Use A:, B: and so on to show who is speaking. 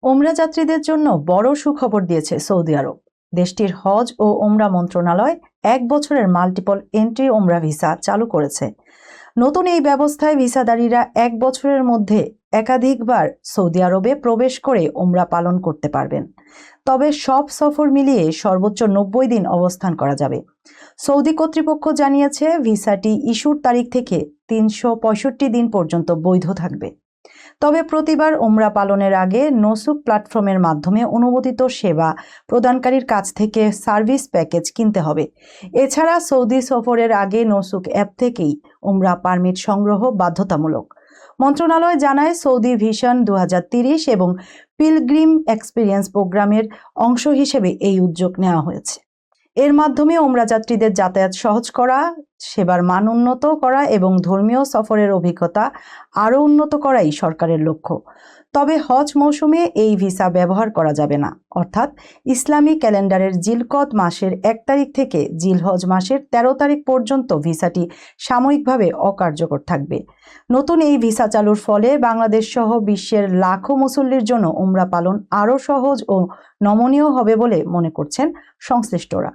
A: ওমরা যাত্রীদের জন্য বড় সুখবর দিয়েছে সৌদি আরব। দেশটির হজ ও ওমরা মন্ত্রণালয় 1 বছরের মাল্টিপল এন্ট্রি ওমরা ভিসা চালু করেছে। নতুন এই ব্যবস্থায় ভিসাধারীরা 1 বছরের মধ্যে একাধিকবার সৌদি আরবে প্রবেশ করে ওমরা পালন করতে পারবেন। তবে সব সফর মিলিয়ে সর্বোচ্চ 90 দিন অবস্থান করা যাবে। সৌদি কর্তৃপক্ষ জানিয়েছে, ভিসাটি ইস্যুর তারিখ থেকে 365 দিন পর্যন্ত বৈধ থাকবে। তবে প্রতিবার ওমরা পালনের আগে নসুক প্ল্যাটফর্মের মাধ্যমে অনুমোদিত সেবা প্রদানকারীর কাছ থেকে সার্ভিস প্যাকেজ কিনতে হবে। এছাড়া সৌদি সফরের আগে নসুক অ্যাপ থেকেই ওমরা পারমিট সংগ্রহ বাধ্যতামূলক। মন্ত্রণালয় জানায়, সৌদি ভিশন 2030 এবং পিলগ্রিম এক্সপিরিয়েন্স প্রোগ্রামের অংশ হিসেবে এই উদ্যোগ নেওয়া হয়েছে। এর মাধ্যমে ওমরা যাত্রীদের যাতায়াত সহজ করা, সেবার মান উন্নত করা এবং ধর্মীয় সফরের অভিজ্ঞতা আরও উন্নত করাই সরকারের লক্ষ্য। তবে হজ মৌসুমে এই ভিসা ব্যবহার করা যাবে না, অর্থাৎ ইসলামী ক্যালেন্ডারের জিলকদ মাসের 1 তারিখ থেকে জিলহজ মাসের 13 তারিখ পর্যন্ত ভিসাটি সাময়িকভাবে অকার্যকর থাকবে। নতুন এই ভিসা চালুর ফলে বাংলাদেশ সহ বিশ্বের লাখো মুসল্লির জন্য ওমরা পালন আরও সহজ ও নমনীয় হবে বলে মনে করছেন সংশ্লিষ্টরা।